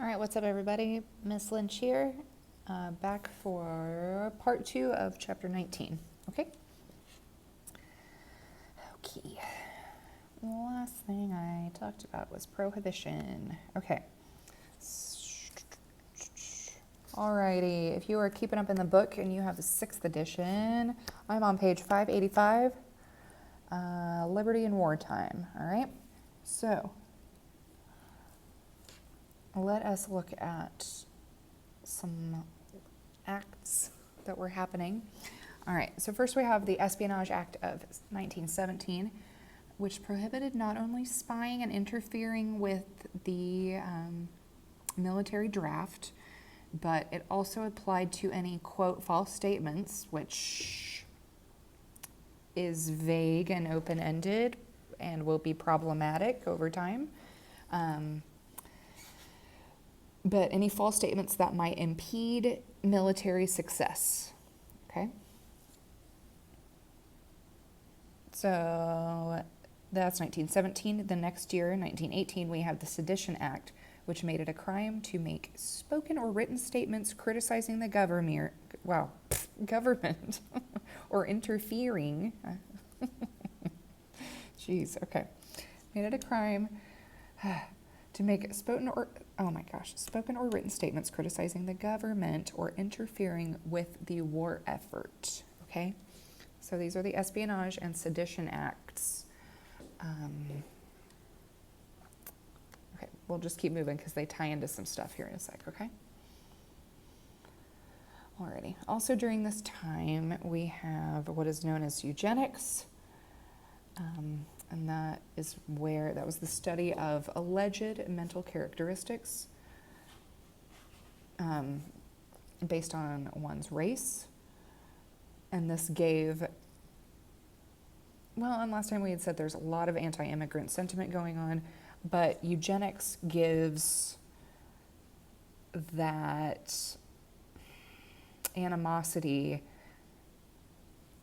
All right, what's up, everybody? Miss Lynch here, back for part 2 of chapter 19. Okay? Okay. The last thing I talked about was prohibition. Okay. Alrighty, if you are keeping up in the book and you have the 6th edition, I'm on page 585, Liberty in Wartime. All right? So, let us look at some acts that were happening. All right, so first we have the Espionage Act of 1917, which prohibited not only spying and interfering with the military draft, but it also applied to any, quote, false statements, which is vague and open-ended and will be problematic over time. But any false statements that might impede military success, okay? So that's 1917. The next year, 1918, we have the Sedition Act, which made it a crime to make spoken or written statements criticizing the government, or interfering. Jeez, okay. Made it a crime to make spoken or written statements criticizing the government or interfering with the war effort. Okay, so these are the Espionage and Sedition Acts. Okay, we'll just keep moving because they tie into some stuff here in a sec. Okay. Alrighty. Also during this time, we have what is known as eugenics. And that was the study of alleged mental characteristics based on one's race. And this gave, and last time we had said there's a lot of anti-immigrant sentiment going on, but eugenics gives that animosity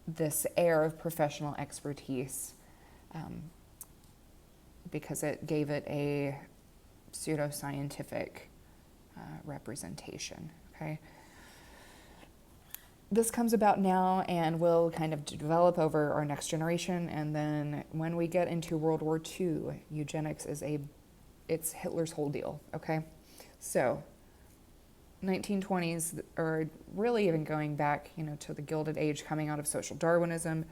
this air of professional expertise. Because it gave it a pseudoscientific representation, okay? This comes about now and will kind of develop over our next generation, and then when we get into World War II, eugenics it's Hitler's whole deal, okay? So, 1920s, or really even going back, to the Gilded Age coming out of social Darwinism,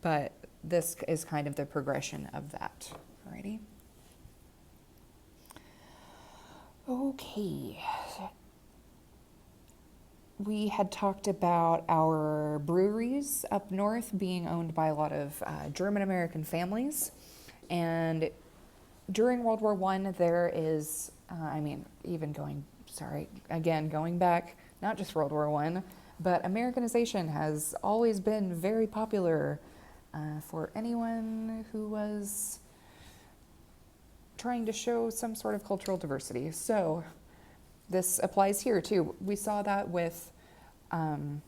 but this is kind of the progression of that. Alrighty. Okay. We had talked about our breweries up north being owned by a lot of German-American families. And during World War I, there is, going back, not just World War I, but Americanization has always been very popular for anyone who was trying to show some sort of cultural diversity. So this applies here too. We saw that with, it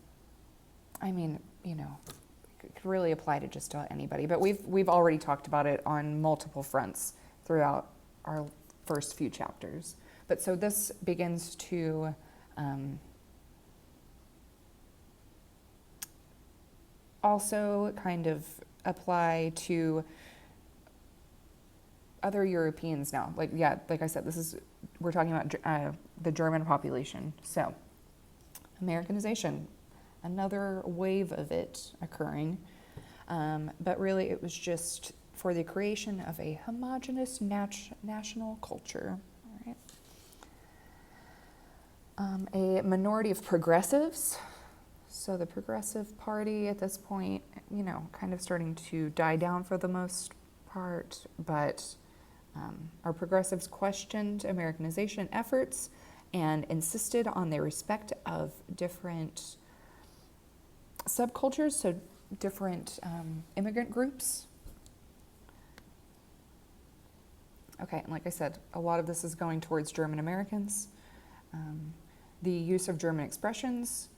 could really apply to just about anybody, but we've already talked about it on multiple fronts throughout our first few chapters. But so this begins to also kind of apply to other Europeans now. Like I said, we're talking about the German population. So, Americanization, another wave of it occurring. But really it was just for the creation of a homogeneous national culture. All right. A minority of progressives. So the Progressive Party at this point, kind of starting to die down for the most part, but our progressives questioned Americanization efforts and insisted on the respect of different subcultures, so different immigrant groups. Okay, and like I said, a lot of this is going towards German Americans. The use of German expressions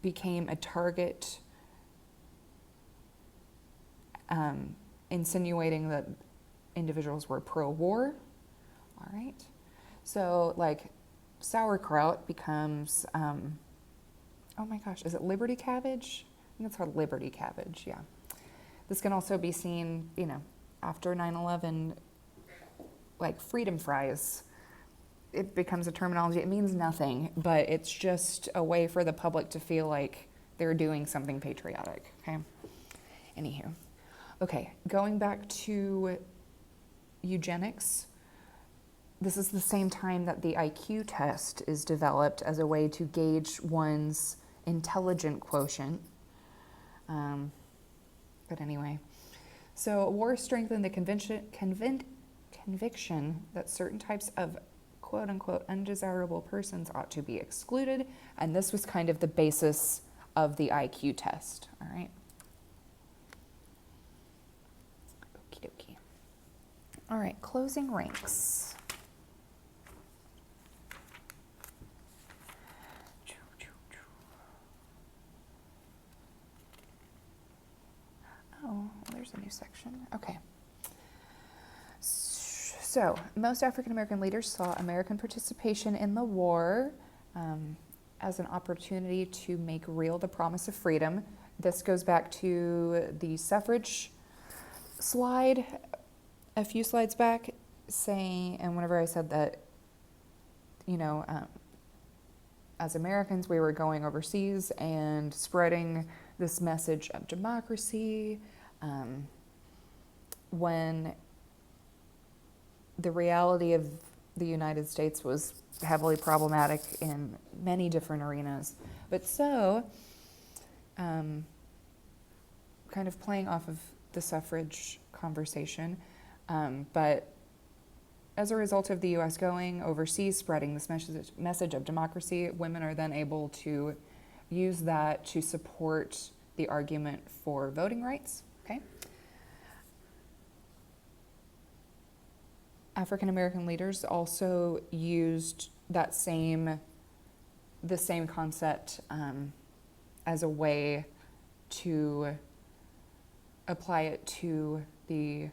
became a target, insinuating that individuals were pro-war. All right. So like sauerkraut becomes, oh my gosh, is it Liberty cabbage? I think it's called Liberty cabbage, yeah. This can also be seen, after 9/11, like freedom fries. It becomes a terminology. It means nothing, but it's just a way for the public to feel like they're doing something patriotic, okay? Anywho. Okay, going back to eugenics, this is the same time that the IQ test is developed as a way to gauge one's intelligent quotient. But anyway, so war strengthened the conviction that certain types of quote-unquote undesirable persons ought to be excluded, and this was kind of the basis of the IQ test, all right? Okie dokie. All right, closing ranks. Oh, there's a new section. Okay. So, most African American leaders saw American participation in the war as an opportunity to make real the promise of freedom. This goes back to the suffrage slide a few slides back, saying, and whenever I said that, as Americans, we were going overseas and spreading this message of democracy, when the reality of the United States was heavily problematic in many different arenas. But so, kind of playing off of the suffrage conversation, but as a result of the U.S. going overseas, spreading this message of democracy, women are then able to use that to support the argument for voting rights, okay? African American leaders also used the same concept as a way to apply it to the,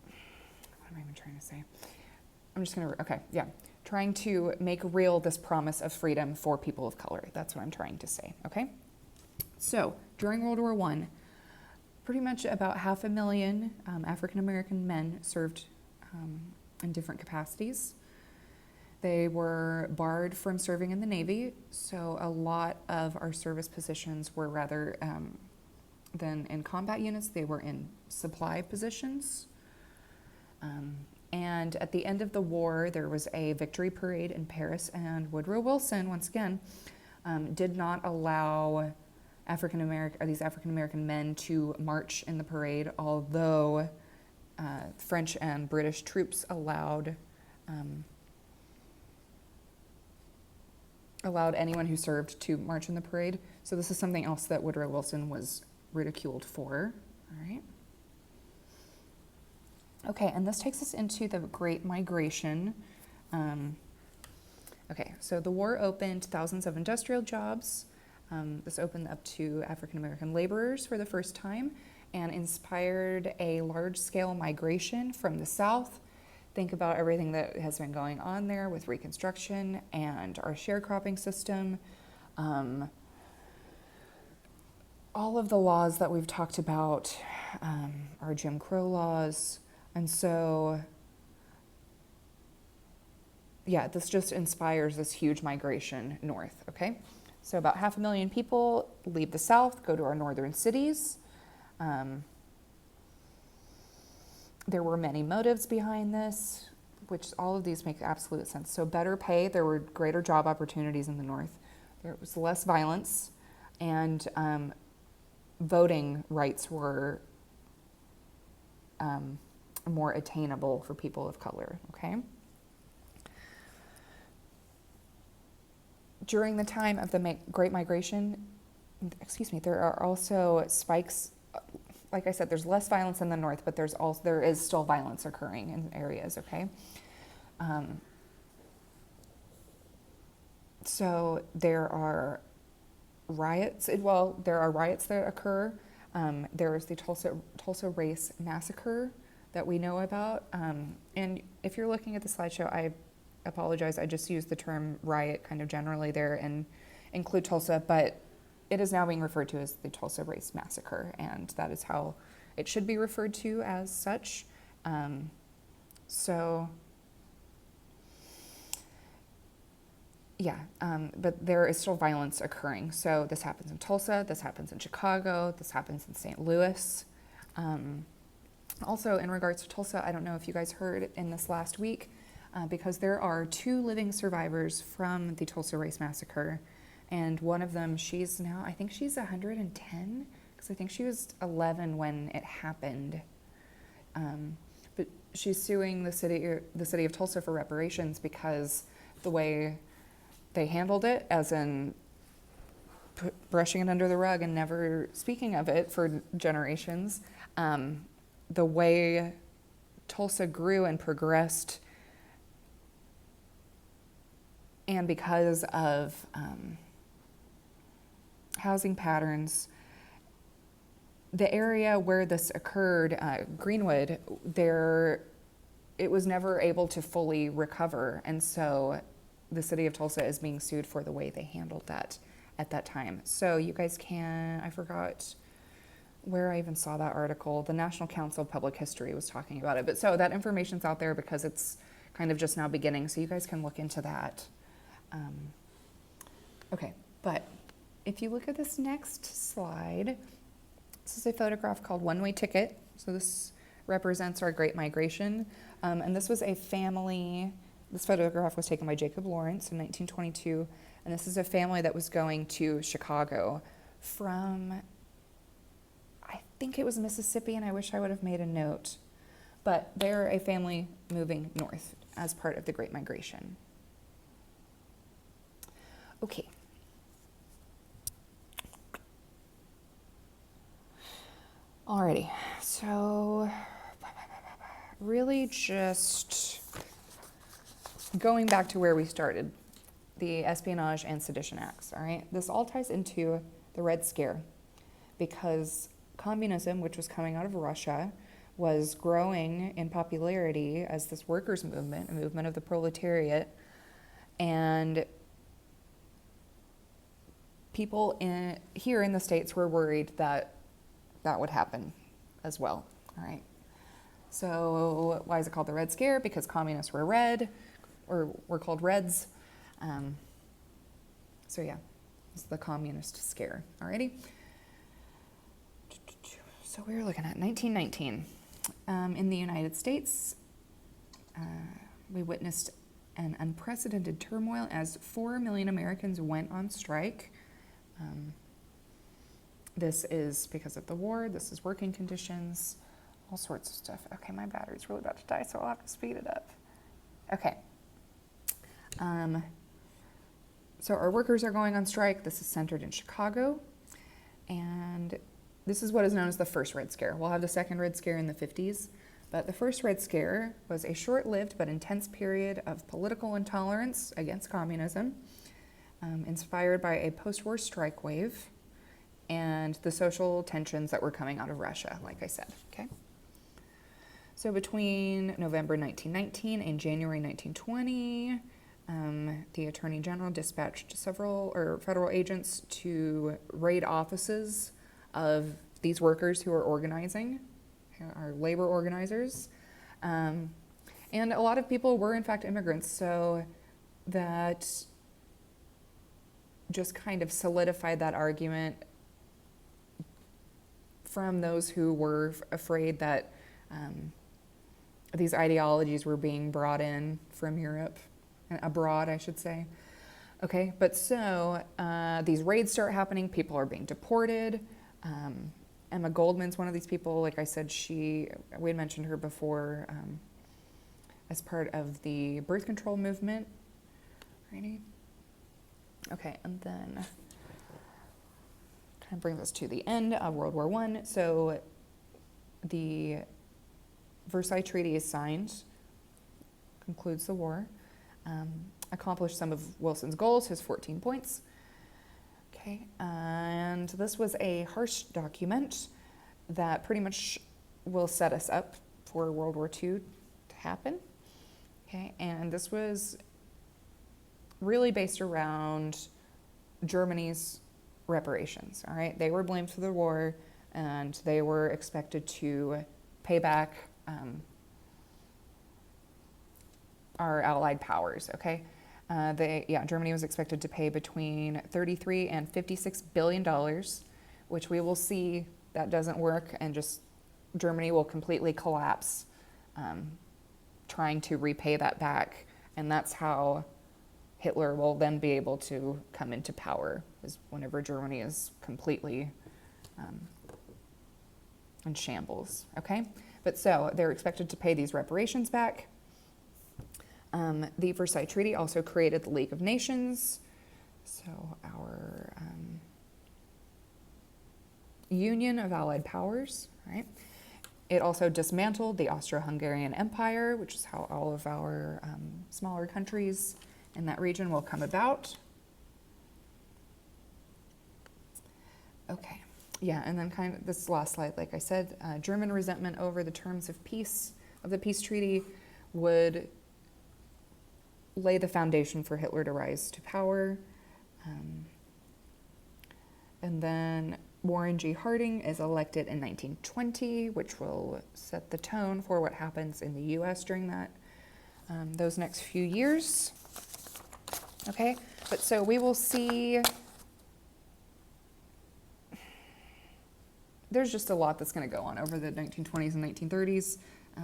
what am I even trying to say? Trying to make real this promise of freedom for people of color. That's what I'm trying to say, okay? So, during World War I, pretty much about 500,000 African American men served in different capacities. They were barred from serving in the Navy, so a lot of our service positions were rather than in combat units, they were in supply positions. And at the end of the war, there was a victory parade in Paris, and Woodrow Wilson, once again, did not allow these African American men to march in the parade, although French and British troops allowed anyone who served to march in the parade. So this is something else that Woodrow Wilson was ridiculed for. All right. Okay, and this takes us into the Great Migration. So the war opened thousands of industrial jobs. This opened up to African American laborers for the first time and inspired a large-scale migration from the South. Think about everything that has been going on there with Reconstruction and our sharecropping system. All of the laws that we've talked about, our Jim Crow laws. And so, this just inspires this huge migration north, okay? So about 500,000 people leave the South, go to our northern cities. There were many motives behind this, which all of these make absolute sense. So better pay, there were greater job opportunities in the North. There was less violence, and voting rights were more attainable for people of color, okay? During the time of the Great Migration, there are also spikes. Like I said, there's less violence in the North, but there is still violence occurring in areas, okay? So there are riots. There are riots that occur. There was the Tulsa Race Massacre that we know about. And if you're looking at the slideshow, I apologize. I just used the term riot kind of generally there and include Tulsa, but it is now being referred to as the Tulsa Race Massacre, and that is how it should be referred to as such. But there is still violence occurring. So this happens in Tulsa, this happens in Chicago, this happens in St. Louis. Also, in regards to Tulsa, I don't know if you guys heard in this last week, because there are 2 living survivors from the Tulsa Race Massacre. And one of them, she's now, I think she's 110, because I think she was 11 when it happened. But she's suing the city of Tulsa for reparations because the way they handled it, as in brushing it under the rug and never speaking of it for generations, the way Tulsa grew and progressed, and because of housing patterns, the area where this occurred, Greenwood, it was never able to fully recover, and so the city of Tulsa is being sued for the way they handled that at that time. So you guys I forgot where I even saw that article. The National Council of Public History was talking about it. But so that information's out there because it's kind of just now beginning, so you guys can look into that. Okay, but if you look at this next slide, this is a photograph called One Way Ticket. So this represents our Great Migration. And this was a family. This photograph was taken by Jacob Lawrence in 1922, and this is a family that was going to Chicago from, I think it was Mississippi, and I wish I would have made a note, but they're a family moving north as part of the Great Migration. Okay. Alrighty, so really just going back to where we started, the Espionage and Sedition Acts, all right? This all ties into the Red Scare because communism, which was coming out of Russia, was growing in popularity as this workers' movement, a movement of the proletariat, and people here in the States were worried that that would happen as well, all right? So why is it called the Red Scare? Because communists were red, or were called Reds. So yeah, it's the communist scare. Alrighty. So we were looking at 1919. In the United States, we witnessed an unprecedented turmoil as 4 million Americans went on strike. This is because of the war. This is working conditions, all sorts of stuff. Okay, my battery's really about to die, so I'll have to speed it up. Okay. So our workers are going on strike. This is centered in Chicago, and this is what is known as the first Red Scare. We'll have the second Red Scare in the 50s, but the first Red Scare was a short-lived but intense period of political intolerance against communism, inspired by a post-war strike wave and the social tensions that were coming out of Russia, like I said, okay? So between November 1919 and January 1920, the Attorney General dispatched several federal agents to raid offices of these workers who are organizing, are labor organizers. And a lot of people were in fact immigrants, so that just kind of solidified that argument from those who were afraid that these ideologies were being brought in from Europe, abroad, I should say. Okay, but so these raids start happening, people are being deported. Emma Goldman's one of these people. Like I said, we had mentioned her before as part of the birth control movement. Righty. Okay, and then kind of brings us to the end of World War I. So the Versailles Treaty is signed, concludes the war, accomplished some of Wilson's goals, his 14 points. Okay, and this was a harsh document that pretty much will set us up for World War II to happen. Okay, and this was really based around Germany's reparations. All right, they were blamed for the war, and they were expected to pay back our allied powers. Okay, Germany was expected to pay between 33 and 56 billion dollars, which we will see that doesn't work, and just Germany will completely collapse, trying to repay that back, and that's how Hitler will then be able to come into power, is whenever Germany is completely in shambles. Okay, but so they're expected to pay these reparations back. The Versailles Treaty also created the League of Nations, so our union of allied powers, right? It also dismantled the Austro-Hungarian Empire, which is how all of our smaller countries in that region will come about. Okay, yeah, and then kind of this last slide, like I said, German resentment over the terms of peace, of the peace treaty, would lay the foundation for Hitler to rise to power. And then Warren G. Harding is elected in 1920, which will set the tone for what happens in the U.S. during that those next few years. Okay, but so we will see. There's just a lot that's going to go on over the 1920s and 1930s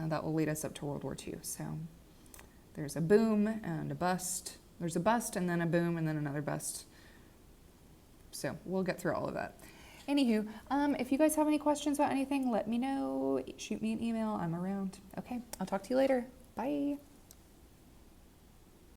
that will lead us up to World War II. So there's a boom and a bust. There's a bust and then a boom and then another bust. So we'll get through all of that. Anywho, if you guys have any questions about anything, let me know. Shoot me an email. I'm around. Okay, I'll talk to you later. Bye.